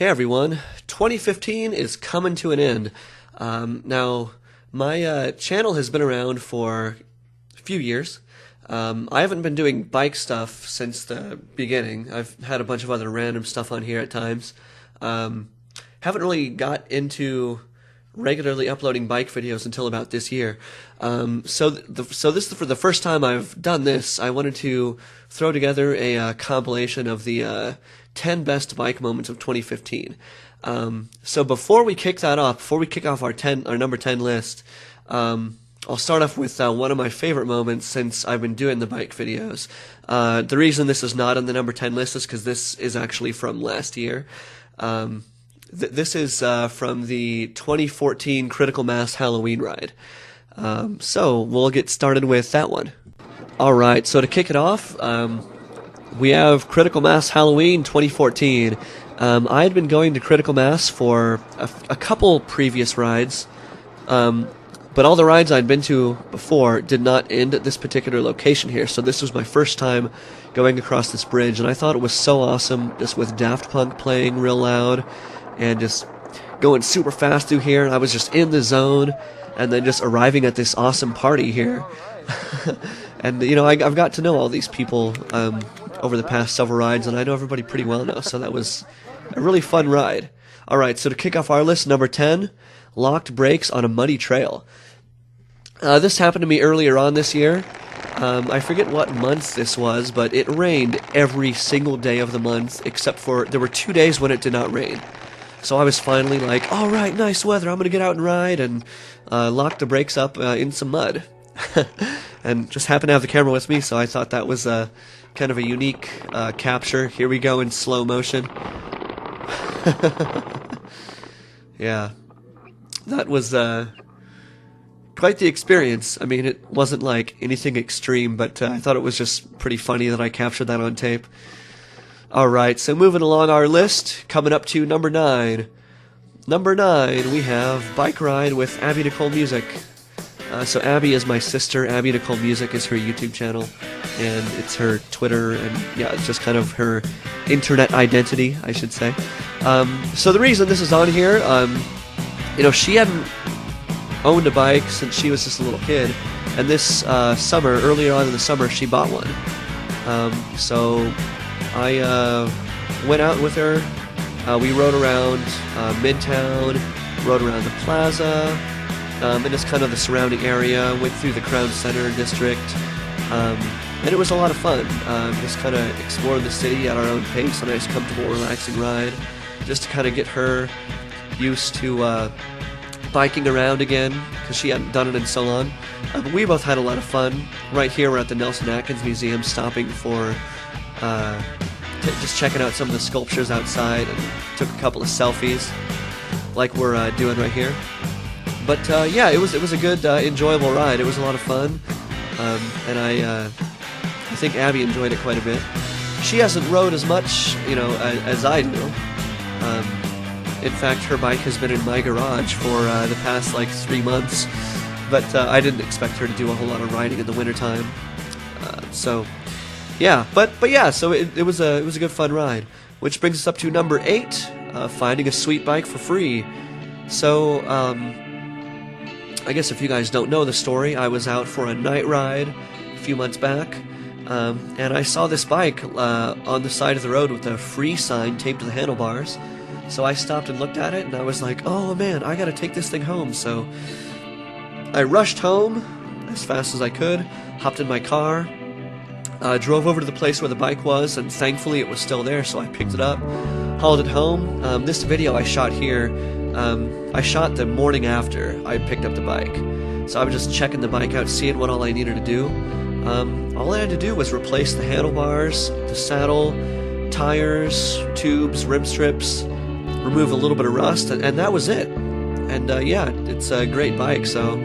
Hey everyone, 2015 is coming to an end. Now, my channel has been around for a few years. I haven't been doing bike stuff since the beginning. I've had a bunch of other random stuff on here at times. Haven't really got into regularly uploading bike videos until about this year. So this is for the first time I've done this. I wanted to throw together a compilation of the 10 best bike moments of 2015. So before we kick off our number 10 list, I'll start off with one of my favorite moments since I've been doing the bike videos. The reason this is not on the number 10 list is because this is actually from last year. This is from the 2014 Critical Mass Halloween ride. So we'll get started with that one. Alright, so to kick it off, we have Critical Mass Halloween 2014. I had been going to Critical Mass for a couple previous rides, but all the rides I'd been to before did not end at this particular location here, so this was my first time going across this bridge, and I thought it was so awesome, just with Daft Punk playing real loud, and just going super fast through here. I was just in the zone, and then just arriving at this awesome party here. And, you know, I've got to know all these people over the past several rides, and I know everybody pretty well now, so that was a really fun ride. Alright, so to kick off our list, number 10, locked brakes on a muddy trail. This happened to me earlier on this year. I forget what month this was, but it rained every single day of the month, except for there were 2 days when it did not rain. So I was finally like, alright, nice weather, I'm going to get out and ride, and lock the brakes up in some mud. And just happened to have the camera with me, so I thought that was kind of a unique capture. Here we go in slow motion. Yeah, that was quite the experience. I mean, it wasn't like anything extreme, but I thought it was just pretty funny that I captured that on tape. Alright, so moving along our list, coming up to number 9. Number 9, we have Bike Ride with Abby Nicole Music. So Abby is my sister. Abby Nicole Music is her YouTube channel, and it's her Twitter, and yeah, it's just kind of her internet identity, I should say. So the reason this is on here, you know, she hadn't owned a bike since she was just a little kid, and this summer, earlier on in the summer, she bought one. So I went out with her. We rode around Midtown, rode around the plaza, and just kind of the surrounding area, went through the Crown Center district, and it was a lot of fun. Just kind of explored the city at our own pace, a nice, comfortable, relaxing ride, just to kind of get her used to biking around again, because she hadn't done it in so long. But we both had a lot of fun. Right here, we're at the Nelson Atkins Museum, stopping for just checking out some of the sculptures outside, and took a couple of selfies, like we're doing right here. But yeah, it was a good, enjoyable ride. It was a lot of fun, and I think Abby enjoyed it quite a bit. She hasn't rode as much, you know, as I do. In fact, her bike has been in my garage for the past like 3 months, but I didn't expect her to do a whole lot of riding in the wintertime. So yeah, but yeah, so it was a good fun ride, which brings us up to number 8, finding a sweet bike for free. So I guess if you guys don't know the story, I was out for a night ride a few months back, and I saw this bike on the side of the road with a free sign taped to the handlebars. So I stopped and looked at it, and I was like, oh man, I gotta take this thing home. So I rushed home as fast as I could, hopped in my car, drove over to the place where the bike was, and thankfully it was still there, so I picked it up, hauled it home. This video I shot here, I shot the morning after I picked up the bike. So I was just checking the bike out, seeing what all I needed to do. All I had to do was replace the handlebars, the saddle, tires, tubes, rim strips, remove a little bit of rust, and that was it. And yeah, it's a great bike. So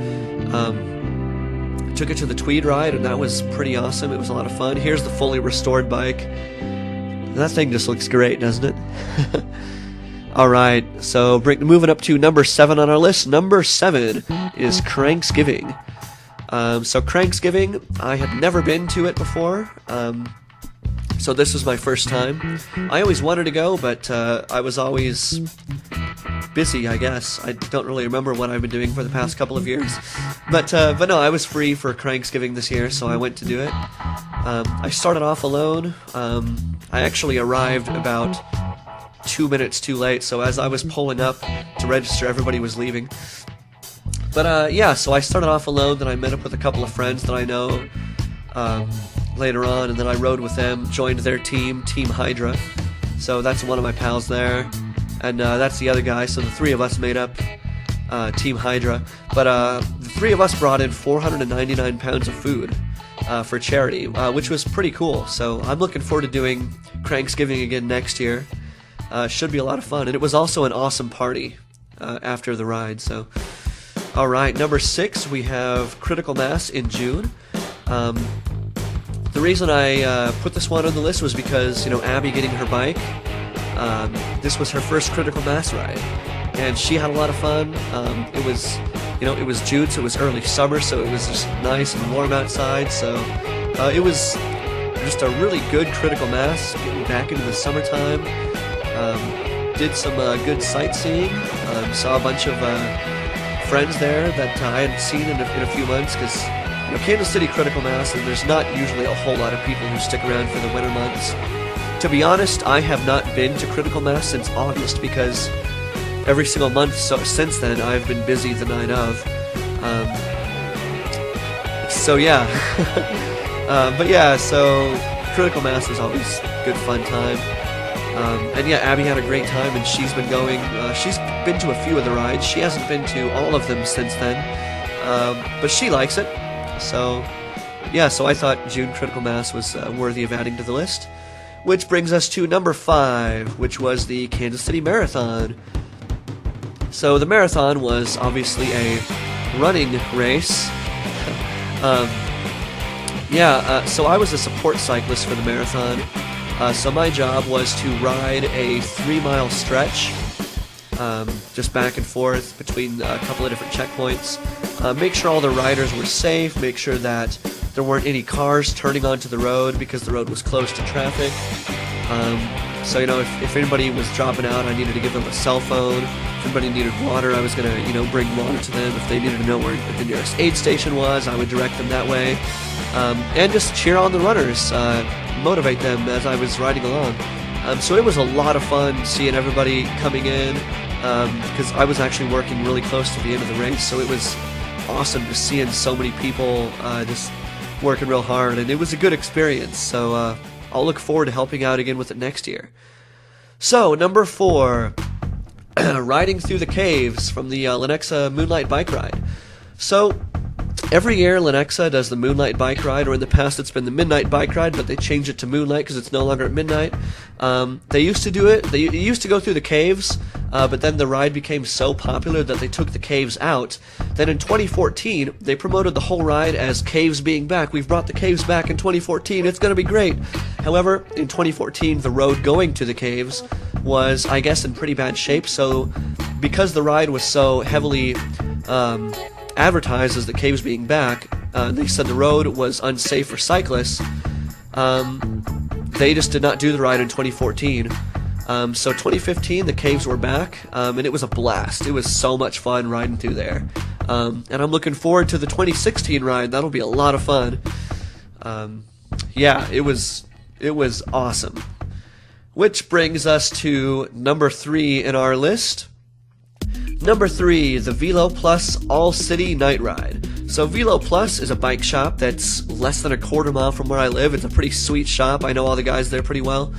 took it to the Tweed ride, and that was pretty awesome. It was a lot of fun. Here's the fully restored bike. That thing just looks great, doesn't it? Alright, so moving up to number 7 on our list. Number 7 is Cranksgiving. So Cranksgiving, I had never been to it before. So this was my first time. I always wanted to go, but I was always busy, I guess. I don't really remember what I've been doing for the past couple of years. But no, I was free for Cranksgiving this year, so I went to do it. I started off alone. I actually arrived about 2 minutes too late, so as I was pulling up to register, everybody was leaving. But yeah, so I started off alone, then I met up with a couple of friends that I know later on, and then I rode with them, joined their team, Team Hydra. So that's one of my pals there, and that's the other guy, so the three of us made up Team Hydra. But the three of us brought in 499 pounds of food for charity, which was pretty cool. So I'm looking forward to doing Cranksgiving again next year. Should be a lot of fun, and it was also an awesome party after the ride. So, all right, number 6, we have Critical Mass in June. The reason I put this one on the list was because, you know, Abby getting her bike. This was her first Critical Mass ride, and she had a lot of fun. It was, you know, it was June, so it was early summer, so it was just nice and warm outside. So it was just a really good Critical Mass, getting back into the summertime. Did some good sightseeing. Saw a bunch of friends there that I hadn't seen in a few months, because, you know, Kansas City Critical Mass, and there's not usually a whole lot of people who stick around for the winter months. To be honest, I have not been to Critical Mass since August, because every single month since then I've been busy the night of. So yeah. But yeah, so Critical Mass is always good fun time. And yeah, Abby had a great time, and she's been going, she's been to a few of the rides. She hasn't been to all of them since then, but she likes it. So yeah, so I thought June Critical Mass was worthy of adding to the list. Which brings us to number 5, which was the Kansas City Marathon. So the marathon was obviously a running race. So I was a support cyclist for the marathon. So my job was to ride a 3-mile stretch, just back and forth between a couple of different checkpoints. Make sure all the riders were safe, make sure that there weren't any cars turning onto the road because the road was closed to traffic. So, you know, if anybody was dropping out, I needed to give them a cell phone. If anybody needed water, I was going to, you know, bring water to them. If they needed to know where the nearest aid station was, I would direct them that way. And just cheer on the runners, motivate them as I was riding along. So it was a lot of fun seeing everybody coming in, because I was actually working really close to the end of the race, so it was awesome just seeing so many people just working real hard, and it was a good experience. So I'll look forward to helping out again with it next year. So number 4, riding through the caves from the Lenexa Moonlight Bike Ride. So every year Lenexa does the Moonlight Bike Ride, or in the past it's been the Midnight Bike Ride, but they changed it to Moonlight because it's no longer at midnight. They used to do it, they used to go through the caves, but then the ride became so popular that they took the caves out. Then in 2014, they promoted the whole ride as Caves Being Back. We've brought the caves back in 2014, it's going to be great. However, in 2014, the road going to the caves was, I guess, in pretty bad shape, so because the ride was so heavily advertised as the caves being back, they said the road was unsafe for cyclists. They just did not do the ride in 2014. So 2015, the caves were back, and it was a blast. It was so much fun riding through there. And I'm looking forward to the 2016 ride. That'll be a lot of fun. Yeah, it was awesome. Which brings us to number 3 in our list. Number 3, the Velo Plus All City Night Ride. So Velo Plus is a bike shop that's less than a quarter mile from where I live. It's a pretty sweet shop. I know all the guys there pretty well.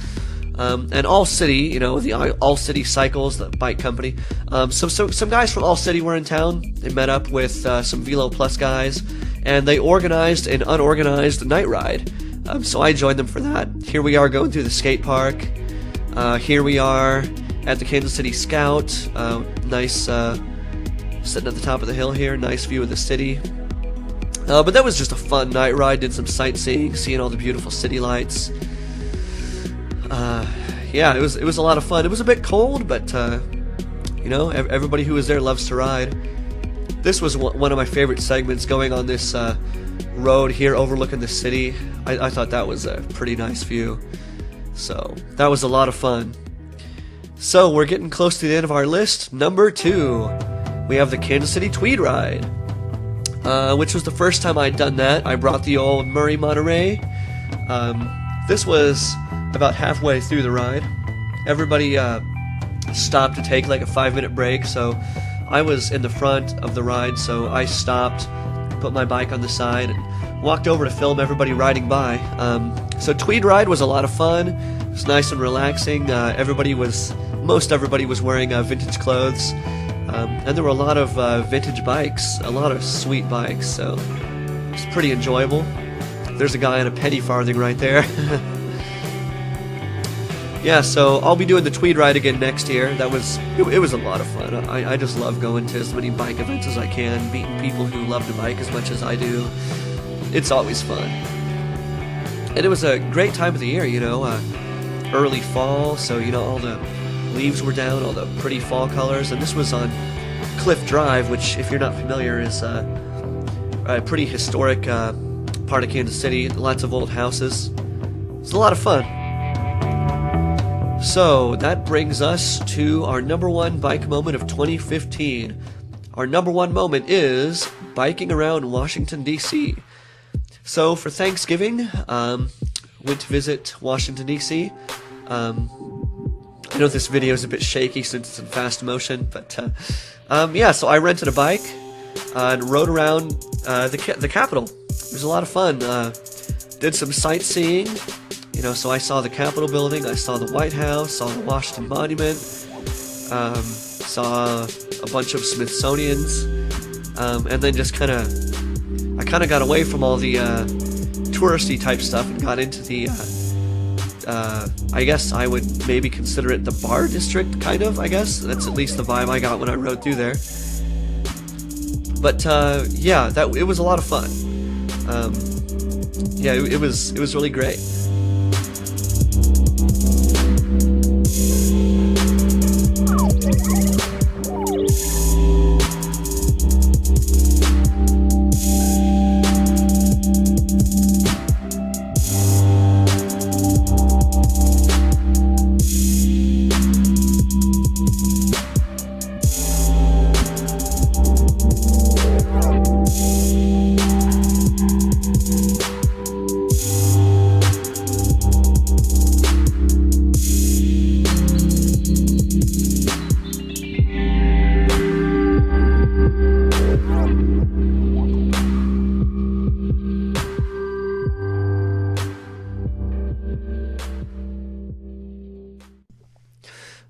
And All City, you know, the All City Cycles, the bike company. So some guys from All City were in town. They met up with some Velo Plus guys, and they organized an unorganized night ride. So I joined them for that. Here we are going through the skate park. Here we are at the Kansas City Scout. Nice, sitting at the top of the hill here. Nice view of the city. But that was just a fun night ride. Did some sightseeing, seeing all the beautiful city lights. Yeah, it was a lot of fun. It was a bit cold, but you know, everybody who was there loves to ride. This was one of my favorite segments, going on this road here overlooking the city. I thought that was a pretty nice view. So that was a lot of fun. So we're getting close to the end of our list. Number 2, we have the Kansas City Tweed Ride, which was the first time I'd done that. I brought the old Murray Monterey. This was about halfway through the ride. Everybody stopped to take like a 5-minute break, so I was in the front of the ride, so I stopped, put my bike on the side, and walked over to film everybody riding by. So Tweed Ride was a lot of fun. It was nice and relaxing. Most everybody was wearing vintage clothes, and there were a lot of vintage bikes, a lot of sweet bikes, so it was pretty enjoyable. There's a guy on a penny farthing right there. Yeah, so I'll be doing the Tweed Ride again next year. It was a lot of fun. I just love going to as many bike events as I can, meeting people who love to bike as much as I do. It's always fun. And it was a great time of the year, early fall, so all the leaves were down, all the pretty fall colors, and this was on Cliff Drive, which, if you're not familiar, is a pretty historic part of Kansas City. Lots of old houses. It's a lot of fun. So that brings us to our number 1 bike moment of 2015. Our number 1 moment is biking around Washington, D.C. So for Thanksgiving, went to visit Washington, D.C. I know this video is a bit shaky since it's in fast motion, but so I rented a bike and rode around the Capitol. It was a lot of fun. Did some sightseeing. So I saw the Capitol building, I saw the White House, saw the Washington Monument, saw a bunch of Smithsonians, and then just I kind of got away from all the touristy type stuff and got into the, I guess I would maybe consider it the bar district, kind of, I guess. That's at least the vibe I got when I rode through there. But, it was a lot of fun. It was really great.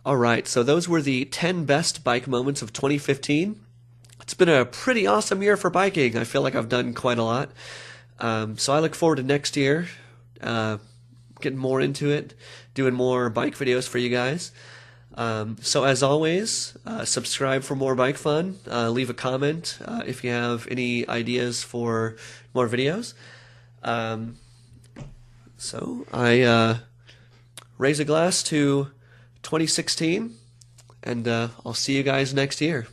Alright, so those were the 10 best bike moments of 2015. It's been a pretty awesome year for biking. I feel like I've done quite a lot. So I look forward to next year, getting more into it, doing more bike videos for you guys. So as always, subscribe for more bike fun. Leave a comment if you have any ideas for more videos. So I raise a glass to 2016, and I'll see you guys next year.